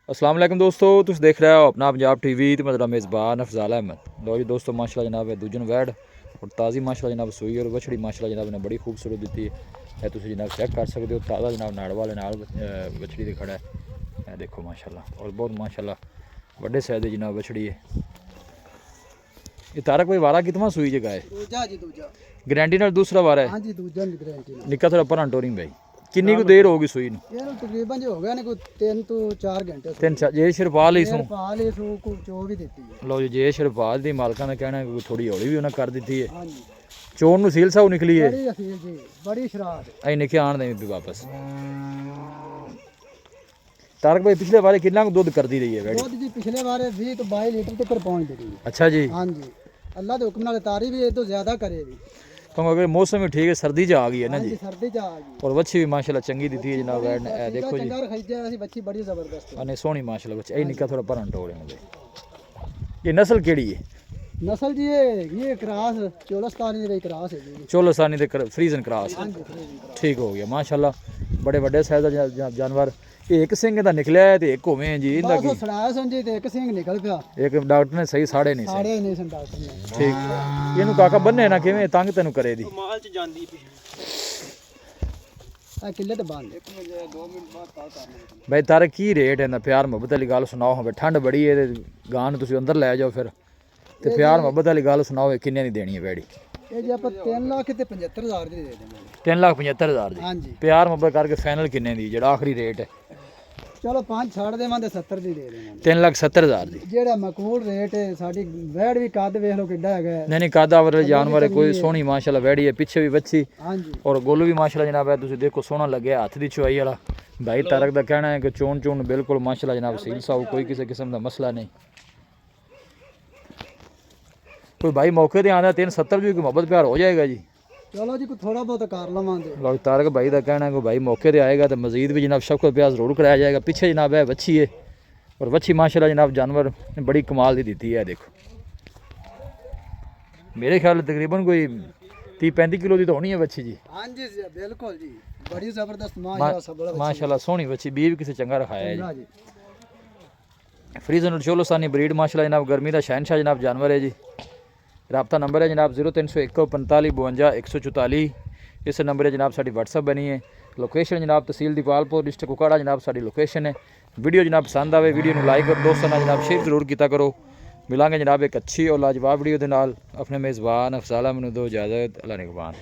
अस्सलाम वालेकुम दोस्तों, तुम देख रहे हो अपना पंजाब टीवी तो मेरा मेज़बान अफजाल अहमद। लो जी दोस्तों, माशाल्लाह जनाब है दूजन वैड और ताज़ी माशाल्लाह जनाब सूई और बछड़ी माशाल्लाह जनाब ने बड़ी खूबसूरत दी है। तुम जनाब चेक कर सकते हो, ताज़ा जनाब नाड़ वाले नाल बछड़ी दे खड़ा है। देखो माशाल्लाह और बहुत माशाल्लाह बड़े साइज की जनाब बछड़ी है। ये तारक भाई वारा कितना सूई जगह है? दूजा जी दूजा गारंटी नाल दूसरा वारा है? हाँ जी दूजा नहीं गारंटी ना। निक्का थोड़ा पर टोरिंग भाई किन्नी को देर होगी सूई ਇਹਨੂੰ ਤਕਰੀਬਨ ਜੋ ਹੋ ਗਿਆ ਨੇ ਕੋਈ 3 ਤੋਂ 4 ਘੰਟੇ तीन जे शिरपाल ही सूं ਪਾ ਲਈ ਸੂ ਕੋ ਚੋ ਵੀ ਦਿੱਤੀ ਹੈ। लो जी जे शिरपाल दी मालका ने कहना है थोड़ी हौली भी उन्हें कर दी है। ਹਾਂ ਜੀ चोन ਨੂੰ सील साहू निकली है ਬੜੀ ਅਸੀਲ ਜੀ ਬੜੀ ਸ਼ਰਾਬ अं निके आन दें भी वापस। तारक भाई पिछले बारे कितना दूध कर दी रही है वैडी? ਦੁੱਧ ਜੀ ਪਿਛਲੇ ਵਾਰੇ 20 ਤੋਂ 22 ਲੀਟਰ ਤੱਕ ਪਹੁੰਚ ਗਈ ਹੈ। अच्छा जी, ਹਾਂ ਜੀ ਅੱਲਾ ਦੇ ਹੁਕਮ ਨਾਲ ਤਾਰੀ ਵੀ ਇਹ ਤੋਂ ਜ਼ਿਆਦਾ ਕਰੇ ਵੀ। क्योंकि अगर मौसम भी ठीक है सर्दी च आ गई है ना ਹਾਂ जी। ਜੀ ਸਰਦੀ ਚ ਆ ਗਈ और बच्ची भी माशाल्लाह चंगी दी है जनाब वैड ने। देखो जी ਚੰਗਾ ਰਖਾਈਆ ਅਸੀਂ ਬੱਚੀ ਬੜੀ ਜ਼ਬਰਦਸਤ ਹੈ। अने सोहनी माशाल्लाह बच्ची यही निका थोड़ा भरन टोले होंगे। ये नस्ल केड़ी है? नस्ल जी ये क्रास चोलस्तानी ਦੇ क्रास है जी। चोलसानी दे फ्रीजन क्रॉस। हाँ जी फ्रीजिंग ठीक हो गया माशाल्लाह, बड़े बड़े साइज का जानवर। ये एक सिंह दा निकलिया है ते एक होवे जी इंदा ਬਸ की ਉਹ ਸੜਾਇਆ ਸੰਜੀ ਤੇ ਇੱਕ ਸਿੰਘ ਨਿਕਲ ਪਿਆ एक डॉक्टर ने सही साड़े नहीं सही। ਸਾੜੇ ਨਹੀਂ ਸਨ ਡਾਕਟਰ ਨੇ। ठीक ਇਹਨੂੰ ਕਾਕਾ ਬੰਨੇ ਨਾ ਕਿਵੇਂ ਤੰਗ ਤੈਨੂੰ ਕਰੇ ਦੀ? ਮਾਲ ਚ ਜਾਂਦੀ ਪਈ ਆ ਕਿੱਲੇ ਤੇ ਬੰਦ 1 ਮਿੰਟ 2 ਮਿੰਟ ਬਾਅਦ ਕਾਲ ਕਰਨਾ। भाई तारे की रेट है ना? प्यार मोहब्बत वाली गल सुनाओ। हमें ठंड बड़ी है ते गां नूं तुसीं अंदर लै जाओ फिर ते प्यार मोहब्बत वाली गल सुनाओ। किन्ने दी देनी है वैडी? ਇਹ ਜੇ ਆਪਾਂ 3 ਲੱਖ ਤੇ 75000 ਦੀ ਦੇ ਦੇਵਾਂਗੇ। 3,75,000 दी। ਹਾਂਜੀ प्यार मोहब्बत करके फाइनल किन्ने दी जेड़ा आखिरी रेट है? ਚਲੋ 5 ਛੱਡ ਦੇਵਾਂਗੇ 70 ਦੀ ਦੇ ਦੇਵਾਂਗੇ। 3,70,000 दी। ਜਿਹੜਾ ਮਕਬੂਲ ਰੇਟ ਹੈ ਸਾਡੀ ਵੈੜ ਵੀ ਕੱਦ ਵੇਖ ਲਓ ਕਿੱਡਾ ਹੈਗਾ ਹੈ। नहीं नहीं कादा वाले जानवर है कोई सोहनी माशाल्लाह वैडी है, पीछे भी बच्ची ਹਾਂਜੀ और गोलू भी माशाल्लाह जनाब है। तुसीं देखो सोहना लगे हाथ दी चुआई वाला। भाई तारक दा कहना है कि चोन बिल्कुल माशाल्लाह जनाब सील साहू, कोई किसी किस्म का मसला नहीं। कोई भाई मौके ते आंदा 370 भी कोई मोहब्बत प्यार हो जाएगा जी। ਚਲੋ ਜੀ ਕੋਈ ਥੋੜਾ ਬਹੁਤ ਕਰ ਲਵਾਂਗੇ। लो तारक भाई का कहना है कि भाई मौके पे आएगा तो मजीद भी जनाब शौकत प्याज जरूर कराया जाएगा। पीछे जनाब है बच्ची है और बच्ची माशाल्लाह जनाब जानवर ने बड़ी कमाल दी दी है। देखो मेरे ख्याल तकरीबन कोई 30-35 किलो की तो होनी है बच्ची जी। ਹਾਂਜੀ ਜੀ ਬਿਲਕੁਲ ਜੀ ਬੜੀ ਜ਼ਬਰਦस्त ਮਾਸ਼ਾਅੱਲਾ ਸਭ ਬੜਾ माशाल्लाह सोहनी बच्ची, बीज भी किसी चंगा रखाया है ਚੰਗਾ जी। ਜੀ। फ्रीजन और चोलोसानी ब्रीड माशाल्लाह जनाब गर्मी का शहनशाह जनाब जानवर है जी। राबता नंबर है जनाब 0301 45 52 144। इस नंबर है जनाब साड़ी WhatsApp बनी है। लोकेशन जनाब तहसील दीपालपुर डिस्ट्रिक्ट कुकाड़ा जनाब साड़ी लोकेशन है। वीडियो जनाब पसंद आए वीडियो को लाइक और दोस्तों नाल जनाब शेयर जरूर किया करो। मिलांगे जनाब एक अच्छी और लाजवाब वीडियो के नाल। अपने मेज़बान अफजाल अहमद नूं दो इजाज़त। अल्लाह निगहबान।